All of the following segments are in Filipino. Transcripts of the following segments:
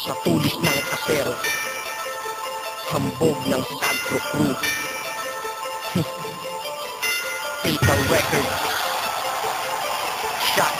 Sa tulis ng kasero, hambog ng Sagro Crew. Fatal Record. Shot.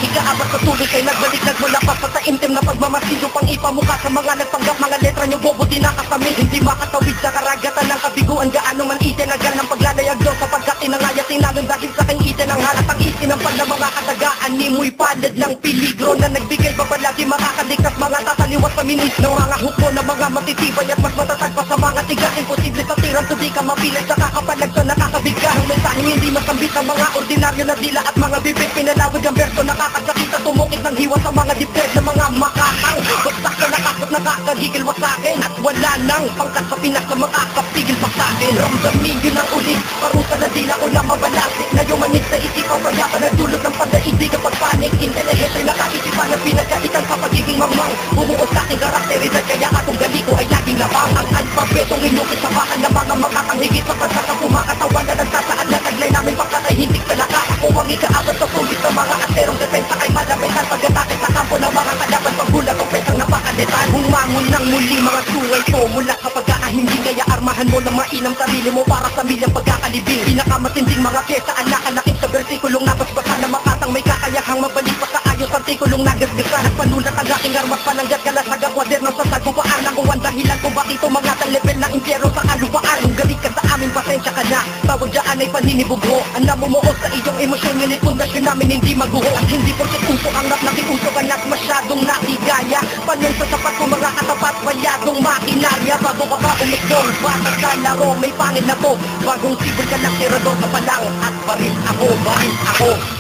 Ikaapat sa tuloy kay nagbalik nagmula pa sa taimtim na pagmamasilyo pang ipamukha sa mga nagpanggap mga letra nyo bobo di nakasami. Hindi makatawid sa karagatan ng kabiguan gaano man itinagal ng paglalayag doon sapagkat inangaya sinalon dahil sa kang iten ang halatang isinampan ng mga katagaan ni muy palad ng peligro na nagbigay pa palagi makakaligtas mga tataliwas sa minis ng mga huko na mga matitibay at mas matatag pa sa mga tigas. Imposible sa tirang to di ka mapilit sa kakapalag sa nakakabigka ng mensaheng hindi masambit ang mga ordinaryo na dila at mga bibig pinalawag ang verso nakakasakit at tumukit ng hiwa sa mga dibdib ng mga makakang bagsak na nakakot nakakagigil wa sa akin at wala nang pangkat sa Pinas na makakapigil pa sa akin. Ramdamin yun ang ulit parusa na dila ko na mabalasik na yung manig sa isipaw kaya ka nagdulot ng pagdaigdig kapag panik intelligent ay nakaisipan na pinagkaitan sa pagiging mamang bumuo sa aking karakteridad kaya atong gali ko ay laging labang ang alpabetong inukit sa bakan ng mga makakang higit sa pagsasang kumakatawan na nagsasaad na taglay namin pagkatay hindi talaga ako ang ikaabot sa sulit ng mga asterong depensa kay malamitan pag-atake sa kampo ng mga kalaban pagbulag o pesang napakalitan humangon ng muli mga suway ko mula sa pagkakahindi kaya armahan mo ng mainam sarili mo para sa milyang pagkakalibing pinakamatinding mga pyesa anak-anakit sa versikulong nabasbasa na makatang may kakayahang mabalipas sa ayos artikulong nagasgasan at panulat ang aking armas palanggat kalasagang kwaderno sa sagupaan ang uwan dahilan kung bakit umangat ang level ng impyero sa kalupaan kung galit ka sa amin pasensya ka na tawag dyan ay paninibugho ang namumuo sa iyong emosyon ngunit pundasyon namin hindi maguho at hindi porket uso ang rap nakiuso ka na't masyadong natigaya panon sa sapat kong mga katapat bayadong makinarya bago ka pa umikdol bata sa laro may pangin na po bagong sibol ka ng tirador sa palang at baril ako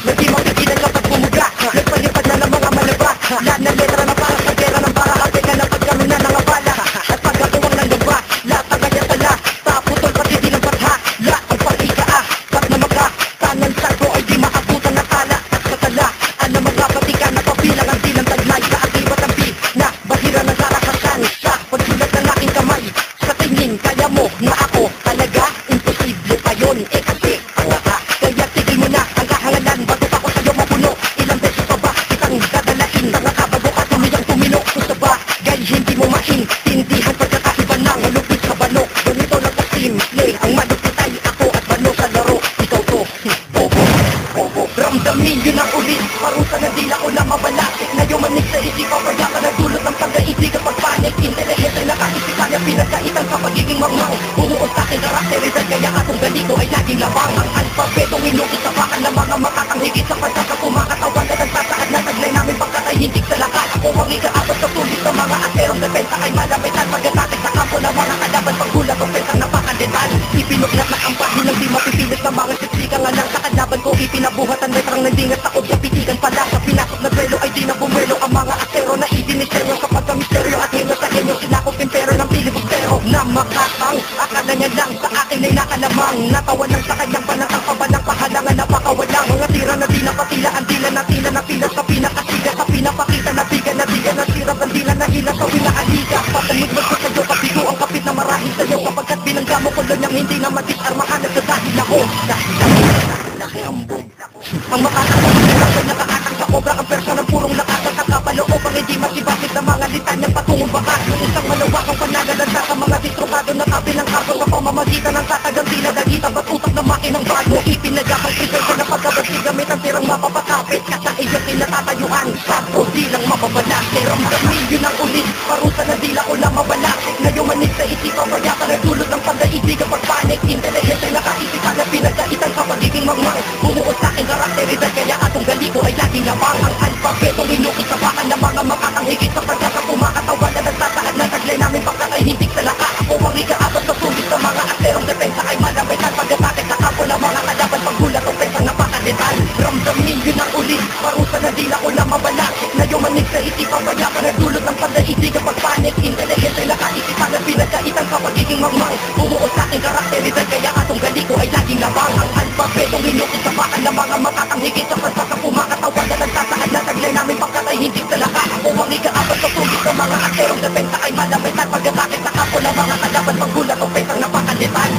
nagdi magkagilan kapag bumuga nagpalipad na ng mga malabas lahat ng letra na para sa gera ng para ate ka na pag kami na nangabala at pagkatuwang ng gaba lahat ang ganyan tala taputol pati di ng patha lahat ang pag-ikaa kat na maka kanan sarko ay di maabutan na tala at sa tala ano magkapatikan na pabilang ang dilang taglay sa akibat ang beat na bahira ng sarakasan sa pagsulat ng aking kamay sa tingin kaya mo na ako talaga imposible pa yun kasi ang nga kaya tigil mo na ang kahangalan bago pa ko sa'yo mapuno ilang beses pa ba kitang dadalain tanga ka bago ka tumino kung sa bagay hindi mo maintindihan pagkakaiba ng malupit sa balok ganito lang kasimple ang malupit ay ako at balo sa laro ikaw to bobo ramdamin yun ang ulit parusa na dila ko na mabalasik na yung manig sa isipaw kaya ka nagdulot ng pagdaigdig kapag panik intelligent ay nakaisipan na pinagkaitan sa pagiging mamang bumuo sa aking karakteridad kaya atong gali ko ay laging labang ang alpabetong inukit sa bakan ng mga makakang higit sa pagsasang kumakatawan na nagsasaad na taglay namin pagkatay hindi sa lakas ako ang ikaabot sa tulis ng mga asterong depensa ay malamitan pag-atake sa kampo ng mga kalaban pagbulag o pesang napakalitan ipinuklat na ang bahin ng di mapipilit ng mga siksika nga lang sa kalaban ko ipinabuhat ang letrang nandingat sa kobya pitigan pala sa pinasok na duelo ay di na bumelo ang mga astero na idiniseryo sa pagkamisteryo at hino sa inyo sinakop impero ng pilibustero na makatang akala niya lang sa akin ay nakalamang natawan lang sa kanyang panatang pabanang pahalangan napakawalang mga tira na di napatila ang dila na tila na pila sa pinakasiga sa pinapakita na biga na sirap ang dila na hila sa winaaliga patalid magsasadyo kapigo ang kapit na marahil sa'yo kapagkat binangga mo kung lang hindi na matisarmahan at dahil ako nakihambog ang makakasasya nakaatang sa obra ang persona purong nakasang kakapaloob ang hindi masibakit na mga litanyang patungong bakas yung isang malawakang panagalansa sa mga distrokado na tabi ng kargo sa pamamagitan ng tatagang tila dagita ba't utak na makinang bago ipinagapang presensya na pagkabasig gamit ang tirang mapapakapit ka sa iyong tinatatayuan sakto di lang mababalase ramdamin yun ang ulit parusa na dila ko lang mabalasik na yung manig sa isipaw kaya ka nagdulot ng pagdaigdig kapag panik intelligent ay nakaisipan na pinagkaitan sa pagiging magmang bumuo sa aking karakteridad kaya atong gali ko ay laging labang ang alpabetong inukit sa bakan ng mga makakang higit sa pagsasang kumakatawan na nagsasaad na taglay namin pagkatay hindi sa lakas ako ang ikaabot sa sulit ng mga asterong depensa ay malamitan pag-atake sa kampo ng mga kalaban pagbulag o pesang napakalitan ramdamin yun ang ulit parusa na dila ko lang mabalasik na yung manig sa isipaw kaya ka nagdulot ng pagdaigdig kapag panik intelligent ay nakaisipan na pinagkaitan sa pagiging magmang bumuo sa aking karakteridad kaya atong gali ko ay laging labang ang alpabetong inukit sa bakan ng mga makakang higit sa pagsasang kumakatawan na nagsasaad na taglay namin pagkatay hindi sa lakas ako ang ikaabot sa tulis ng mga asterong depensa ay malamitan pag-atake sa kampo ng mga kalaban pagbulag o pesang napakalitan